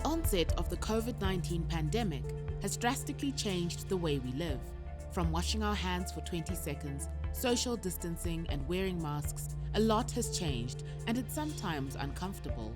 onset of the COVID-19 pandemic has drastically changed the way we live. From washing our hands for 20 seconds, social distancing and wearing masks, a lot has changed and it's sometimes uncomfortable.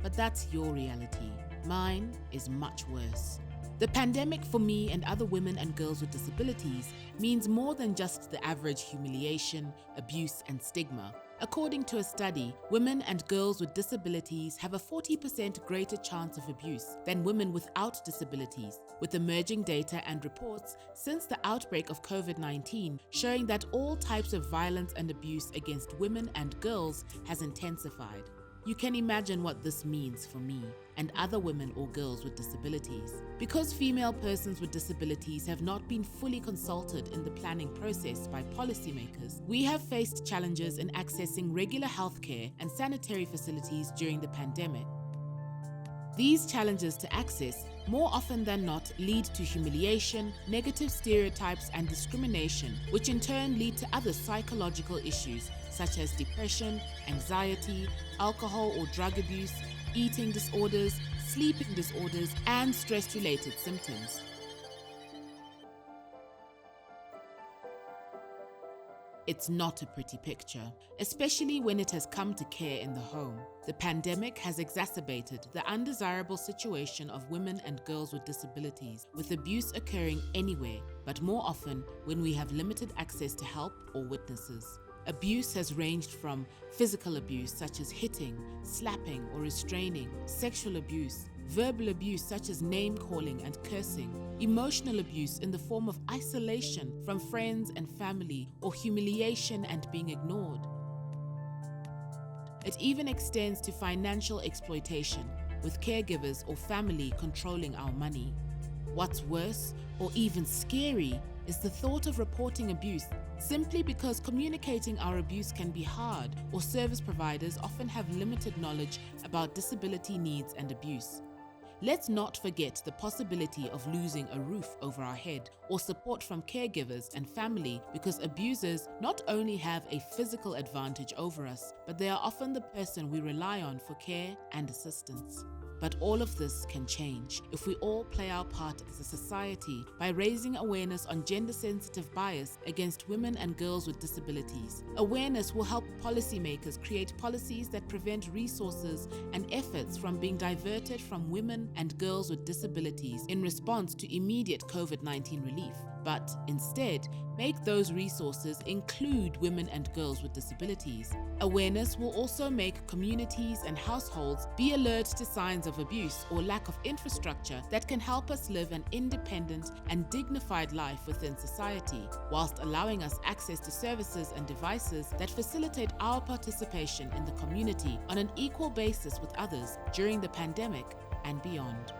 But that's your reality. Mine is much worse. The pandemic for me and other women and girls with disabilities means more than just the average humiliation, abuse and stigma. According to a study, women and girls with disabilities have a 40% greater chance of abuse than women without disabilities, with emerging data and reports since the outbreak of COVID-19 showing that all types of violence and abuse against women and girls has intensified. You can imagine what this means for me and other women or girls with disabilities. Because female persons with disabilities have not been fully consulted in the planning process by policymakers, we have faced challenges in accessing regular healthcare and sanitary facilities during the pandemic. These challenges to access, more often than not, lead to humiliation, negative stereotypes and discrimination, which in turn lead to other psychological issues such as depression, anxiety, alcohol or drug abuse, eating disorders, sleeping disorders, and stress-related symptoms. It's not a pretty picture, especially when it has come to care in the home. The pandemic has exacerbated the undesirable situation of women and girls with disabilities, with abuse occurring anywhere, but more often when we have limited access to help or witnesses. Abuse has ranged from physical abuse such as hitting, slapping or restraining, sexual abuse, verbal abuse such as name-calling and cursing, emotional abuse in the form of isolation from friends and family or humiliation and being ignored. It even extends to financial exploitation, with caregivers or family controlling our money. What's worse, or even scary, is the thought of reporting abuse simply because communicating our abuse can be hard, or service providers often have limited knowledge about disability needs and abuse. Let's not forget the possibility of losing a roof over our head or support from caregivers and family, because abusers not only have a physical advantage over us, but they are often the person we rely on for care and assistance. But all of this can change if we all play our part as a society by raising awareness on gender-sensitive bias against women and girls with disabilities. Awareness will help policymakers create policies that prevent resources and efforts from being diverted from women and girls with disabilities in response to immediate COVID-19 relief, but instead make those resources include women and girls with disabilities. Awareness will also make communities and households be alert to signs of abuse or lack of infrastructure that can help us live an independent and dignified life within society, whilst allowing us access to services and devices that facilitate our participation in the community on an equal basis with others during the pandemic and beyond.